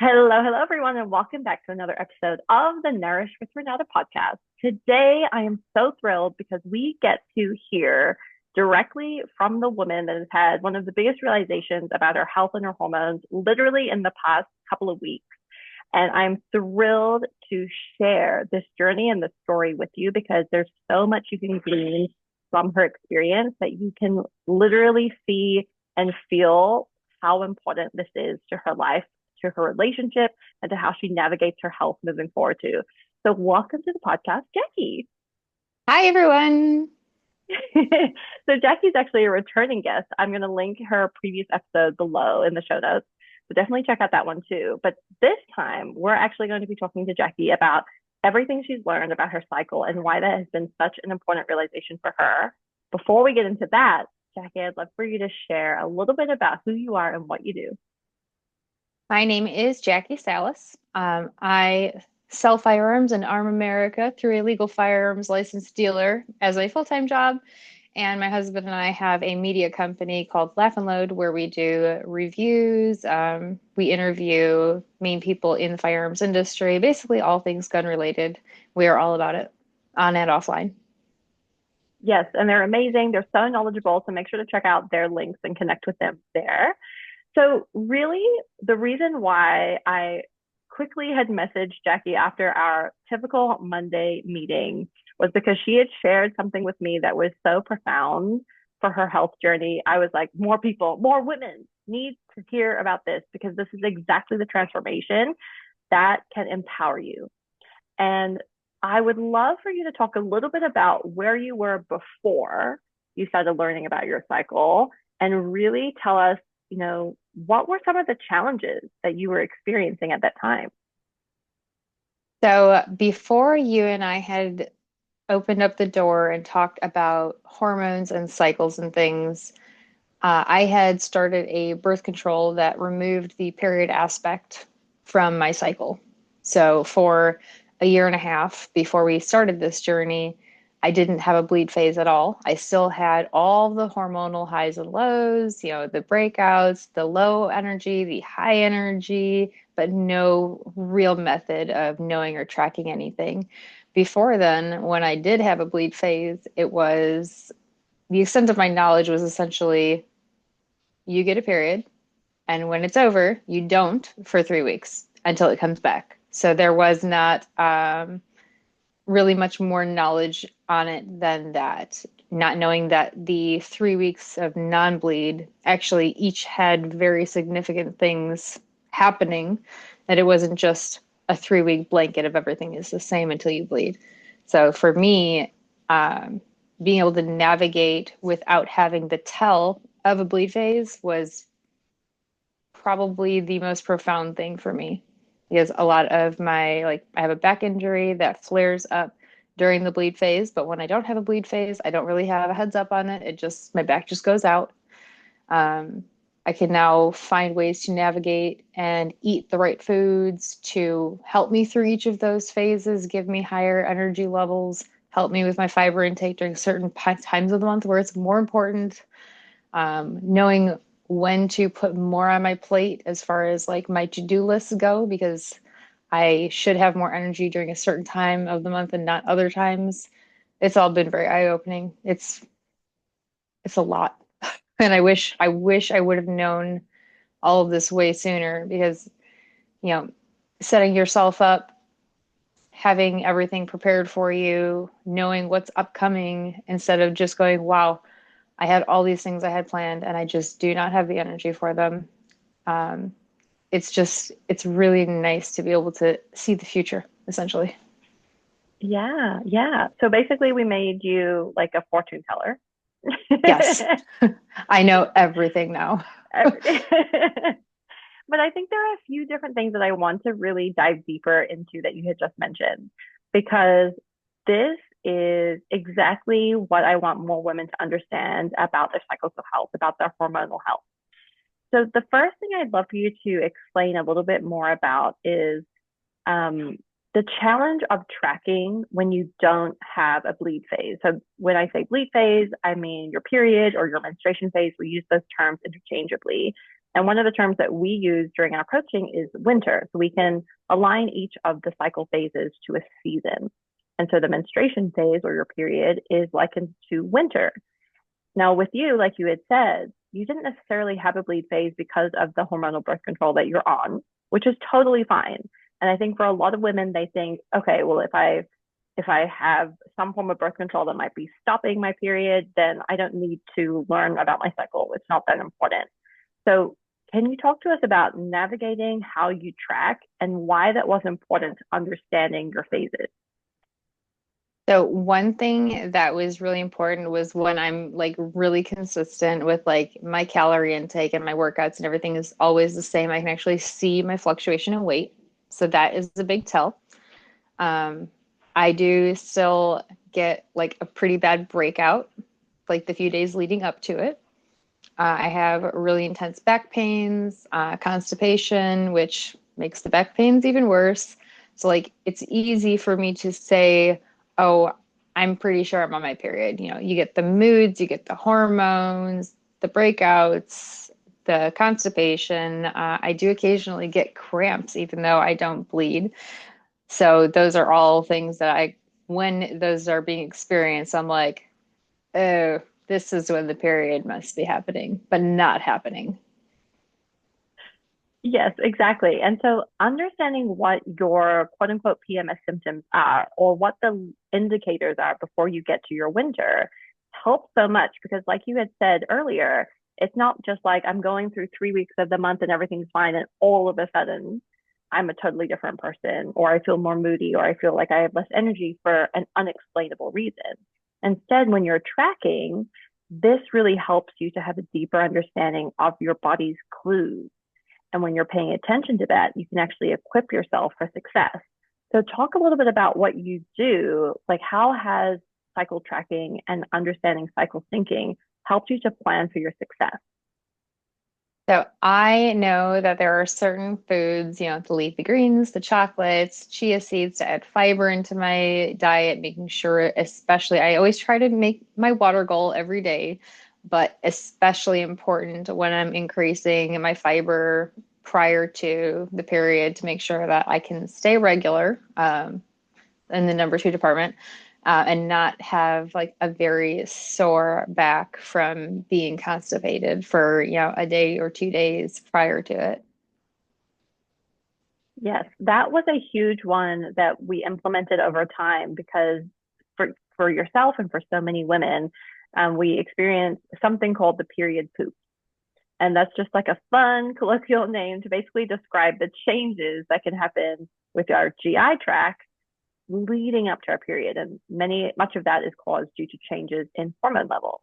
Hello, everyone, and welcome back to another episode of the Nourish with Renata podcast. Today, I am so thrilled because we get to hear directly from the woman that has had one of the biggest realizations about her health and her hormones literally in the past couple of weeks. And I'm thrilled to share this journey and this story with you because there's so much you can glean from her experience that you can literally see and feel how important this is to her life, to her relationship, and to how she navigates her health moving forward too. So welcome to the podcast, Jaki. Hi, everyone. So Jaki's actually a returning guest. I'm going to link her previous episode below in the show notes. So definitely check out that one too. But this time, we're actually going to be talking to Jaki about everything she's learned about her cycle and why that has been such an important realization for her. Before we get into that, Jaki, I'd love for you to share a little bit about who you are and what you do. My name is Jaki Sallis. I sell firearms and arm America through a legal firearms licensed dealer as a full-time job. And my husband and I have a media company called Laugh and Load where we do reviews. We interview main people in the firearms industry, basically all things gun related. We are all about it on and offline. Yes, and they're amazing. They're so knowledgeable. So make sure to check out their links and connect with them there. So, really, the reason why I quickly had messaged Jaki after our typical Monday meeting was because she had shared something with me that was so profound for her health journey. I was like, more people, more women need to hear about this because this is exactly the transformation that can empower you. And I would love for you to talk a little bit about where you were before you started learning about your cycle and really tell us, what were some of the challenges that you were experiencing at that time? So before you and I had opened up the door and talked about hormones and cycles and things, I had started a birth control that removed the period aspect from my cycle. So for a year and a half before we started this journey, I didn't have a bleed phase at all. I still had all the hormonal highs and lows, the breakouts, the low energy, the high energy, but no real method of knowing or tracking anything. Before then, when I did have a bleed phase, it was the extent of my knowledge was essentially you get a period, and when it's over, you don't for 3 weeks until it comes back. So there was not really much more knowledge on it than that. Not knowing that the 3 weeks of non bleed actually each had very significant things happening, that it wasn't just a 3 week blanket of everything is the same until you bleed. So for me, being able to navigate without having the tell of a bleed phase was probably the most profound thing for me because a lot of I have a back injury that flares up during the bleed phase, but when I don't have a bleed phase, I don't really have a heads up on it. My back just goes out. Um, I can now find ways to navigate and eat the right foods to help me through each of those phases, give me higher energy levels, help me with my fiber intake during certain times of the month where it's more important. Knowing when to put more on my plate as far as like my to-do lists go, because I should have more energy during a certain time of the month and not other times. It's all been very eye-opening. It's a lot. And I wish I would have known all of this way sooner because, you know, setting yourself up, having everything prepared for you, knowing what's upcoming instead of just going, wow, I had all these things I had planned and I just do not have the energy for them. Um, it's really nice to be able to see the future, essentially. Yeah, yeah. So basically, we made you like a fortune teller. Yes, I know everything now. But I think there are a few different things that I want to really dive deeper into that you had just mentioned, because this is exactly what I want more women to understand about their cycles of health, about their hormonal health. So the first thing I'd love for you to explain a little bit more about is um, the challenge of tracking when you don't have a bleed phase. So when I say bleed phase, I mean your period or your menstruation phase. We use those terms interchangeably. And one of the terms that we use during our coaching is winter. So we can align each of the cycle phases to a season. And so the menstruation phase or your period is likened to winter. Now, with you, like you had said, you didn't necessarily have a bleed phase because of the hormonal birth control that you're on, which is totally fine. And I think for a lot of women, they think, okay, well, if I have some form of birth control that might be stopping my period, then I don't need to learn about my cycle. It's not that important. So, can you talk to us about navigating how you track and why that was important to understanding your phases? So one thing that was really important was when I'm like really consistent with like my calorie intake and my workouts and everything is always the same. I can actually see my fluctuation in weight. So that is a big tell. Um, I do still get like a pretty bad breakout, like the few days leading up to it. I have really intense back pains, constipation, which makes the back pains even worse. So, like, it's easy for me to say, oh, I'm pretty sure I'm on my period. You know, you get the moods, you get the hormones, the breakouts, the constipation. I do occasionally get cramps, even though I don't bleed. So, those are all things that when those are being experienced, I'm like, oh, this is when the period must be happening, but not happening. Yes, exactly. And so understanding what your quote unquote PMS symptoms are or what the indicators are before you get to your winter helps so much because, like you had said earlier, it's not just like I'm going through 3 weeks of the month and everything's fine, and all of a sudden I'm a totally different person, or I feel more moody, or I feel like I have less energy for an unexplainable reason. Instead, when you're tracking, this really helps you to have a deeper understanding of your body's clues, and when you're paying attention to that, you can actually equip yourself for success. So, talk a little bit about what you do. Like, how has cycle tracking and understanding cycle syncing helped you to plan for your success? So I know that there are certain foods, you know, the leafy greens, the chocolates, chia seeds to add fiber into my diet, making sure, especially, I always try to make my water goal every day, but especially important when I'm increasing my fiber prior to the period to make sure that I can stay regular. In the number two department, and not have like a very sore back from being constipated for, you know, a day or 2 days prior to it. Yes, that was a huge one that we implemented over time because for yourself and for so many women, we experienced something called the period poop. And that's just like a fun colloquial name to basically describe the changes that can happen with our GI tract leading up to our period. And much of that is caused due to changes in hormone levels.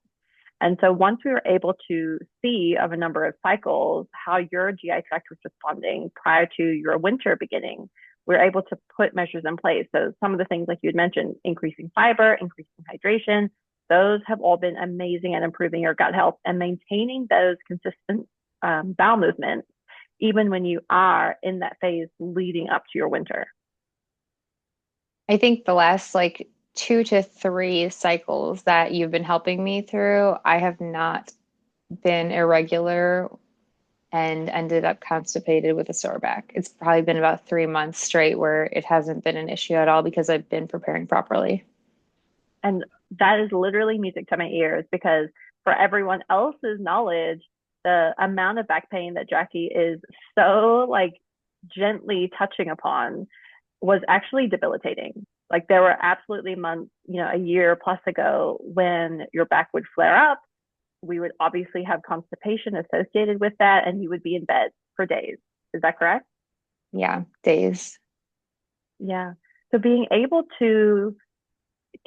And so once we were able to see of a number of cycles how your GI tract was responding prior to your winter beginning, we were able to put measures in place. So some of the things like you had mentioned, increasing fiber, increasing hydration, those have all been amazing at improving your gut health and maintaining those consistent bowel movements, even when you are in that phase leading up to your winter. I think the last like 2 to 3 cycles that you've been helping me through, I have not been irregular and ended up constipated with a sore back. It's probably been about 3 months straight where it hasn't been an issue at all because I've been preparing properly. And that is literally music to my ears because for everyone else's knowledge, the amount of back pain that Jaki is so like gently touching upon was actually debilitating. Like there were absolutely months, a year plus ago when your back would flare up. We would obviously have constipation associated with that, and you would be in bed for days. Is that correct? Yeah, days. Yeah. So being able to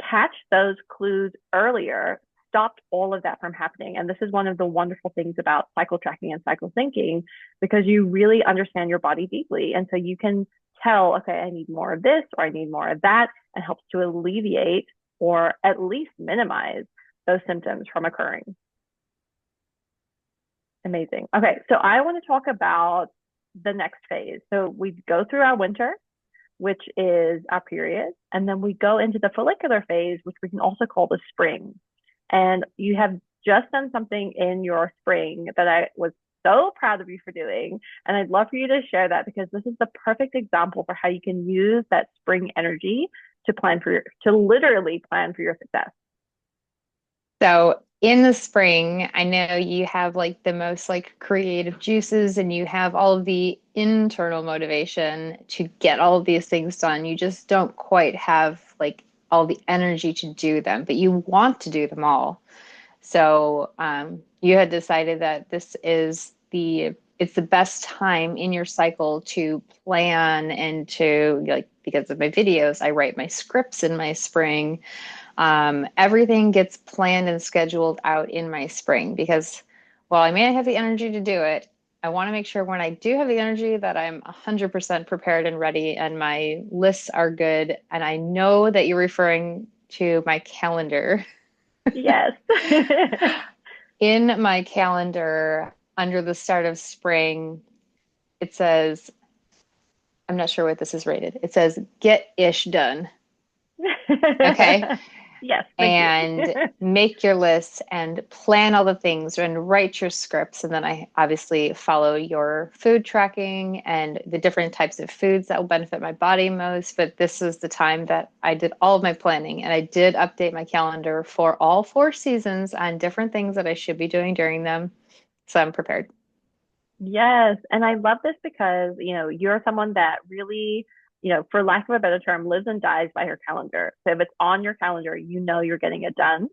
catch those clues earlier stopped all of that from happening. And this is one of the wonderful things about cycle tracking and cycle syncing because you really understand your body deeply. And so you can tell, okay, I need more of this or I need more of that, and helps to alleviate or at least minimize those symptoms from occurring. Amazing. Okay, so I want to talk about the next phase. So we go through our winter, which is our period, and then we go into the follicular phase, which we can also call the spring. And you have just done something in your spring that I was so proud of you for doing. And I'd love for you to share that because this is the perfect example for how you can use that spring energy to to literally plan for your success. So in the spring, I know you have like the most like creative juices and you have all of the internal motivation to get all of these things done. You just don't quite have like all the energy to do them, but you want to do them all. So you had decided that it's the best time in your cycle to plan and to like because of my videos, I write my scripts in my spring. Everything gets planned and scheduled out in my spring because while I may not have the energy to do it, I want to make sure when I do have the energy that I'm 100% prepared and ready and my lists are good. And I know that you're referring to my calendar. Yes. In my calendar, under the start of spring, it says, I'm not sure what this is rated. It says, get ish done. Okay. Yes, thank you. And make your lists and plan all the things and write your scripts. And then I obviously follow your food tracking and the different types of foods that will benefit my body most. But this is the time that I did all of my planning and I did update my calendar for all 4 seasons on different things that I should be doing during them. So I'm prepared. Yes, and I love this because, you're someone that really, for lack of a better term, lives and dies by her calendar. So if it's on your calendar, you know you're getting it done.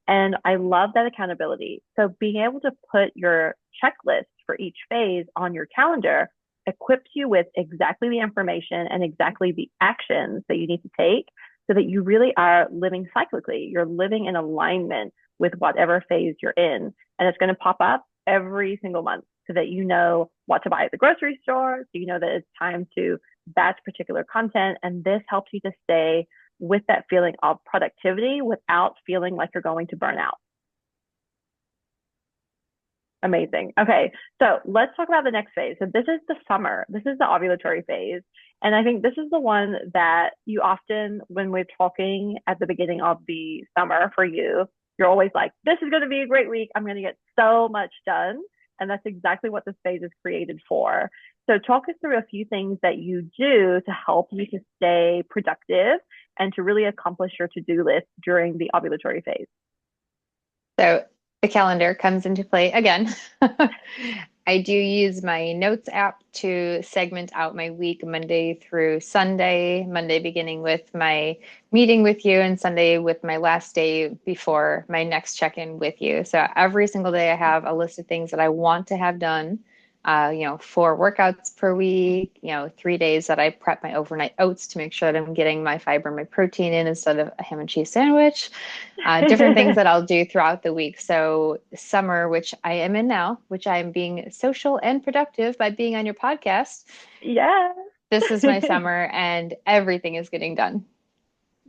And I love that accountability. So being able to put your checklist for each phase on your calendar equips you with exactly the information and exactly the actions that you need to take so that you really are living cyclically. You're living in alignment with whatever phase you're in. And it's going to pop up every single month so that you know what to buy at the grocery store. So you know that it's time to batch particular content. And this helps you to stay with that feeling of productivity without feeling like you're going to burn out. Amazing. Okay, so let's talk about the next phase. So this is the summer. This is the ovulatory phase. And I think this is the one that you often, when we're talking at the beginning of the summer for you, you're always like, this is going to be a great week. I'm going to get so much done. And that's exactly what this phase is created for. So talk us through a few things that you do to help you to stay productive and to really accomplish your to-do list during the ovulatory phase. So the calendar comes into play again. I do use my notes app to segment out my week Monday through Sunday, Monday beginning with my meeting with you and Sunday with my last day before my next check-in with you. So every single day I have a list of things that I want to have done. 4 workouts per week, 3 days that I prep my overnight oats to make sure that I'm getting my fiber and my protein in instead of a ham and cheese sandwich, different things that I'll do throughout the week. So summer, which I am in now, which I am being social and productive by being on your podcast. Yes. This is my summer and everything is getting done.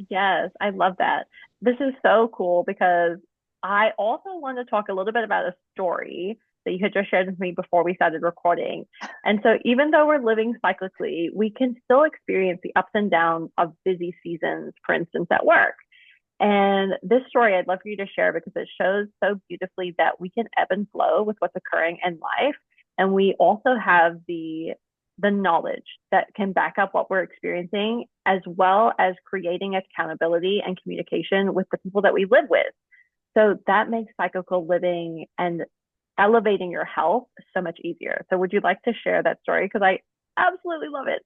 Yes, I love that. This is so cool because I also want to talk a little bit about a story that you had just shared with me before we started recording. And so, even though we're living cyclically, we can still experience the ups and downs of busy seasons, for instance, at work. And this story I'd love for you to share because it shows so beautifully that we can ebb and flow with what's occurring in life. And we also have the knowledge that can back up what we're experiencing, as well as creating accountability and communication with the people that we live with. So that makes cyclical living and elevating your health so much easier. So would you like to share that story? Because I absolutely love it.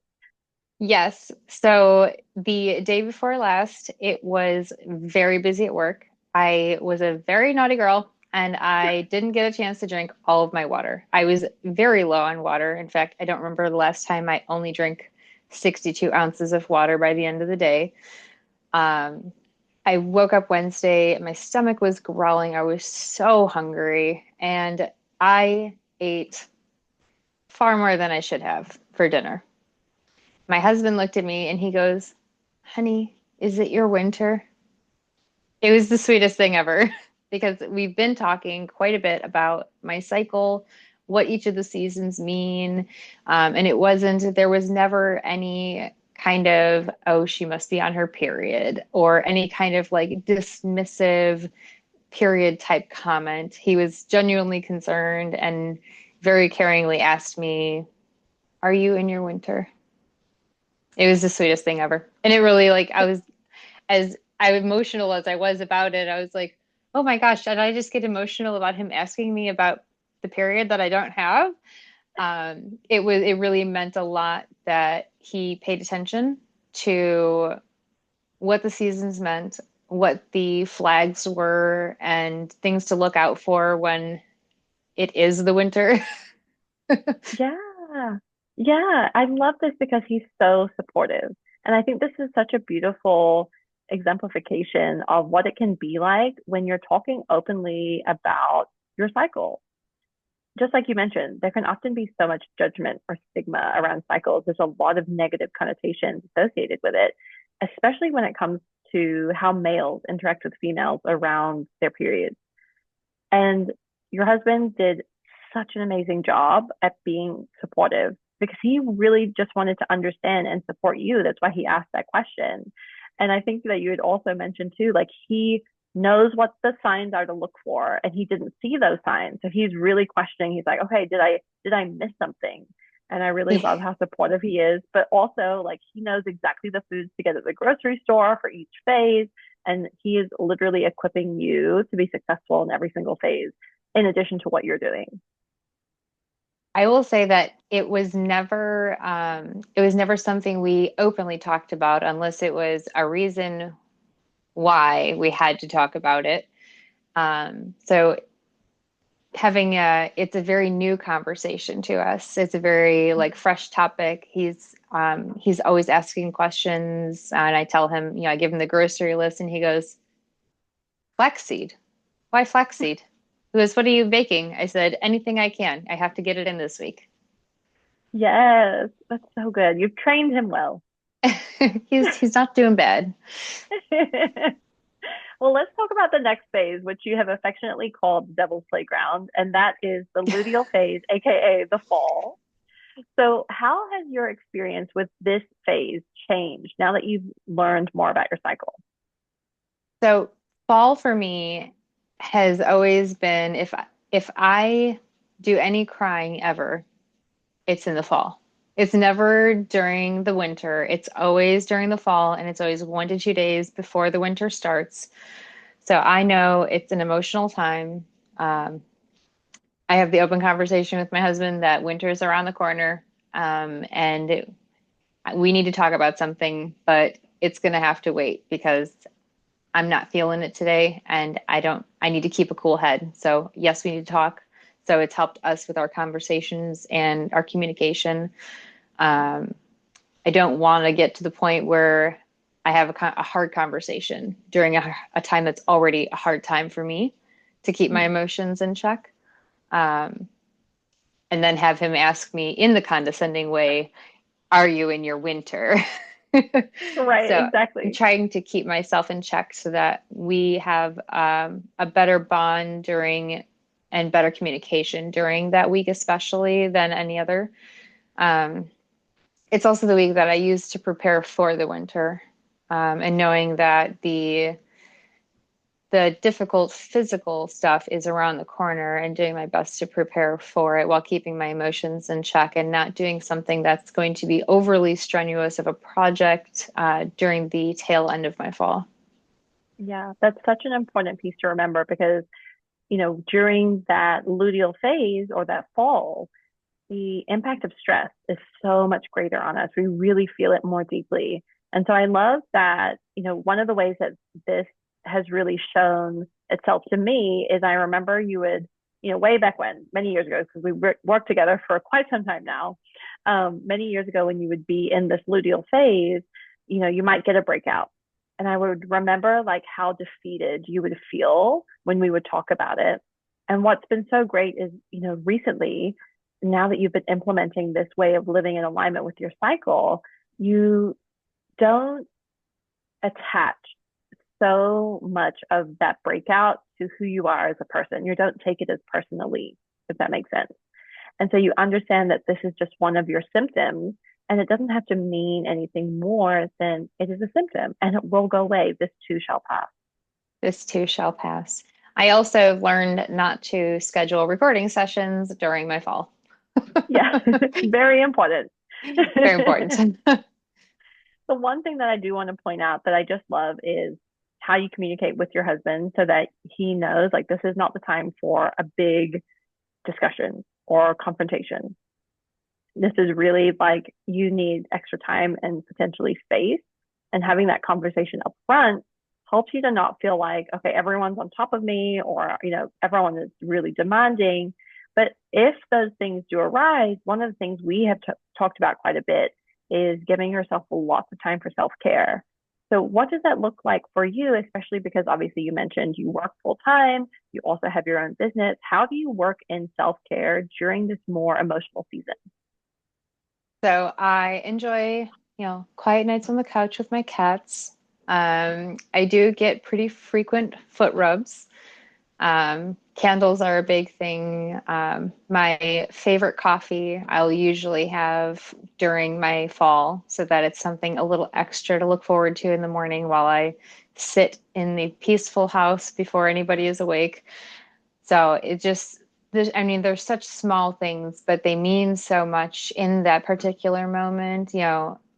Yes. So the day before last, it was very busy at work. I was a very naughty girl and I didn't get a chance to drink all of my water. I was very low on water. In fact, I don't remember the last time I only drank 62 ounces of water by the end of the day. Um, I woke up Wednesday, my stomach was growling. I was so hungry and I ate far more than I should have for dinner. My husband looked at me and he goes, Honey, is it your winter? It was the sweetest thing ever because we've been talking quite a bit about my cycle, what each of the seasons mean. And there was never any kind of, oh, she must be on her period or any kind of like dismissive period type comment. He was genuinely concerned and very caringly asked me, "Are you in your winter?" It was the sweetest thing ever. And it really like I was as I emotional as I was about it, I was like, "Oh my gosh, did I just get emotional about him asking me about the period that I don't have?" It really meant a lot that he paid attention to what the seasons meant, what the flags were, and things to look out for when it is the winter. Yeah. Yeah. I love this because he's so supportive. And I think this is such a beautiful exemplification of what it can be like when you're talking openly about your cycle. Just like you mentioned, there can often be so much judgment or stigma around cycles. There's a lot of negative connotations associated with it, especially when it comes to how males interact with females around their periods. And your husband did such an amazing job at being supportive because he really just wanted to understand and support you. That's why he asked that question. And I think that you had also mentioned too, like he knows what the signs are to look for and he didn't see those signs. So he's really questioning. He's like, okay, did I miss something? And I really love how supportive he is, but also like he knows exactly the foods to get at the grocery store for each phase, and he is literally equipping you to be successful in every single phase in addition to what you're doing. I will say that it was never something we openly talked about unless it was a reason why we had to talk about it. So it's a very new conversation to us. It's a very like fresh topic. He's always asking questions, and I tell him, I give him the grocery list, and he goes, "Flaxseed? Why flaxseed?" He goes, "What are you baking?" I said, "Anything I can. I have to get it in this week." Yes, that's so good. You've trained him well. He's not doing bad. Well, let's talk about the next phase, which you have affectionately called the Devil's Playground, and that is the luteal phase, aka the fall. So, how has your experience with this phase changed now that you've learned more about your cycle? So fall for me has always been if I do any crying ever, it's in the fall. It's never during the winter. It's always during the fall, and it's always 1 to 2 days before the winter starts. So I know it's an emotional time. Um, I have the open conversation with my husband that winter's around the corner, and we need to talk about something, but it's going to have to wait because I'm not feeling it today and I need to keep a cool head. So, yes, we need to talk. So, it's helped us with our conversations and our communication. Um, I don't want to get to the point where I have a hard conversation during a time that's already a hard time for me to keep my emotions in check. Um, and then have him ask me in the condescending way, "Are you in your winter?" Right, So I'm exactly. trying to keep myself in check so that we have a better bond during and better communication during that week, especially than any other. Um, it's also the week that I use to prepare for the winter, and knowing that the difficult physical stuff is around the corner and doing my best to prepare for it while keeping my emotions in check and not doing something that's going to be overly strenuous of a project during the tail end of my fall. Yeah, that's such an important piece to remember because, during that luteal phase or that fall, the impact of stress is so much greater on us. We really feel it more deeply. And so I love that, one of the ways that this has really shown itself to me is I remember you would, way back when, many years ago, because we worked together for quite some time now. Many years ago, when you would be in this luteal phase, you might get a breakout. And I would remember like how defeated you would feel when we would talk about it. And what's been so great is, recently, now that you've been implementing this way of living in alignment with your cycle, you don't attach so much of that breakout to who you are as a person. You don't take it as personally, if that makes sense. And so you understand that this is just one of your symptoms and it doesn't have to mean anything more than it is a symptom and it will go away. This too shall pass. This too shall pass. I also learned not to schedule recording sessions during my fall. Yeah, very important. Very important. The one thing that I do want to point out that I just love is how you communicate with your husband so that he knows like this is not the time for a big discussion or confrontation. This is really like you need extra time and potentially space. And having that conversation up front helps you to not feel like, okay, everyone's on top of me or, everyone is really demanding. But if those things do arise, one of the things we have talked about quite a bit is giving yourself lots of time for self care. So, what does that look like for you, especially because obviously you mentioned you work full time, you also have your own business. How do you work in self care during this more emotional season? So I enjoy, quiet nights on the couch with my cats. I do get pretty frequent foot rubs. Candles are a big thing. My favorite coffee I'll usually have during my fall so that it's something a little extra to look forward to in the morning while I sit in the peaceful house before anybody is awake. So it just, I mean, there's such small things, but they mean so much in that particular moment.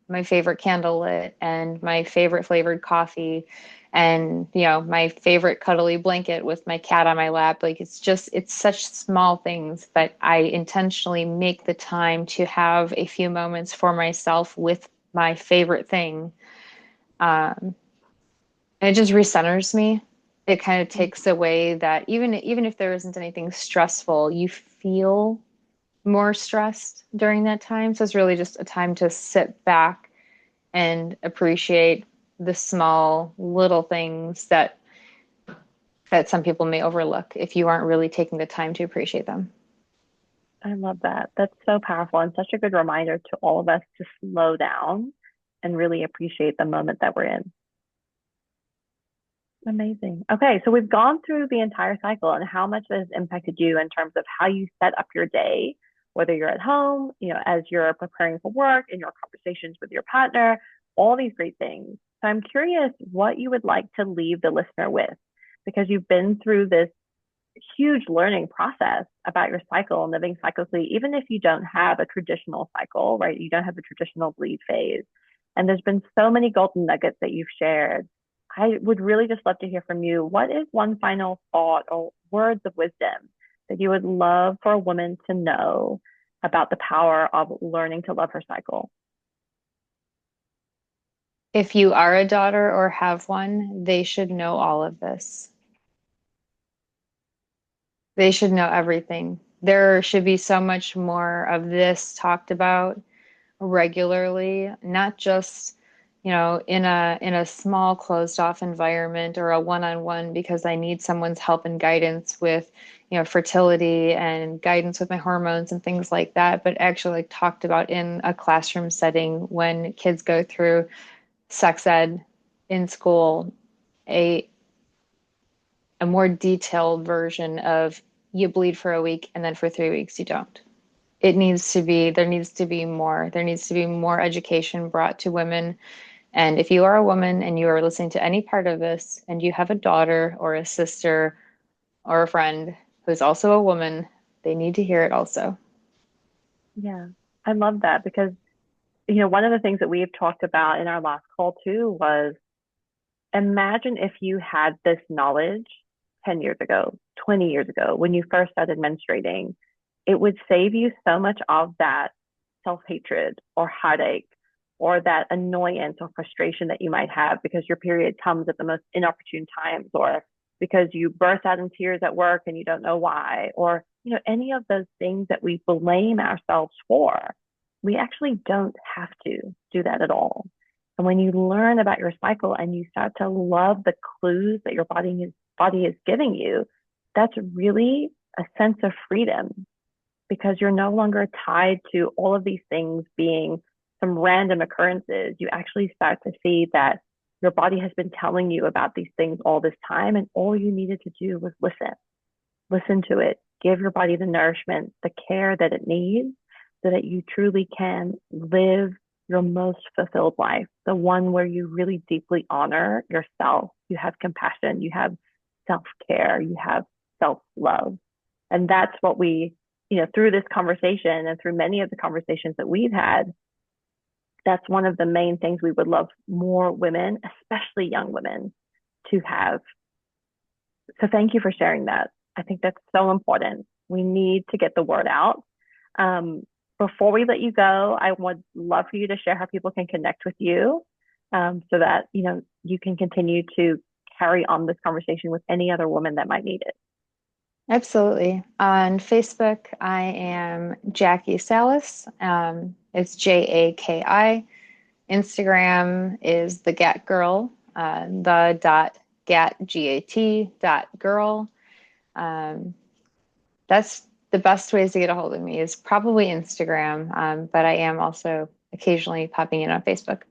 My favorite candle lit and my favorite flavored coffee and, my favorite cuddly blanket with my cat on my lap. Like it's such small things, but I intentionally make the time to have a few moments for myself with my favorite thing. Um, and it just recenters me. It kind of takes away that even if there isn't anything stressful, you feel more stressed during that time. So it's really just a time to sit back and appreciate the small little things that some people may overlook if you aren't really taking the time to appreciate them. I love that. That's so powerful and such a good reminder to all of us to slow down and really appreciate the moment that we're in. Amazing. Okay, so we've gone through the entire cycle and how much that has impacted you in terms of how you set up your day, whether you're at home, as you're preparing for work, in your conversations with your partner, all these great things. So I'm curious what you would like to leave the listener with, because you've been through this huge learning process about your cycle and living cyclically, even if you don't have a traditional cycle, right? You don't have a traditional bleed phase. And there's been so many golden nuggets that you've shared. I would really just love to hear from you. What is one final thought or words of wisdom that you would love for a woman to know about the power of learning to love her cycle? If you are a daughter or have one, they should know all of this. They should know everything. There should be so much more of this talked about regularly, not just, in a small closed off environment or a one-on-one because I need someone's help and guidance with, fertility and guidance with my hormones and things like that, but actually like talked about in a classroom setting when kids go through sex ed in school, a a more detailed version of you bleed for a week and then for 3 weeks you don't. There needs to be more. There needs to be more education brought to women. And if you are a woman and you are listening to any part of this and you have a daughter or a sister or a friend who's also a woman, they need to hear it also. Yeah, I love that because, one of the things that we've talked about in our last call too was imagine if you had this knowledge 10 years ago, 20 years ago, when you first started menstruating, it would save you so much of that self hatred or heartache or that annoyance or frustration that you might have because your period comes at the most inopportune times or because you burst out in tears at work and you don't know why or any of those things that we blame ourselves for. We actually don't have to do that at all. And when you learn about your cycle and you start to love the clues that your body is giving you, that's really a sense of freedom because you're no longer tied to all of these things being some random occurrences. You actually start to see that your body has been telling you about these things all this time, and all you needed to do was listen to it, give your body the nourishment, the care that it needs so that you truly can live your most fulfilled life, the one where you really deeply honor yourself. You have compassion, you have self-care, you have self-love. And that's what we, through this conversation and through many of the conversations that we've had, that's one of the main things we would love more women, especially young women, to have. So thank you for sharing that. I think that's so important. We need to get the word out. Um, Before we let you go, I would love for you to share how people can connect with you, so that you can continue to carry on this conversation with any other woman that might need it. Absolutely. On Facebook, I am Jaki Sallis. It's Jaki. Instagram is the Gat Girl, the dot gat gat girl. Um, that's the best ways to get a hold of me is probably Instagram, but I am also occasionally popping in on Facebook.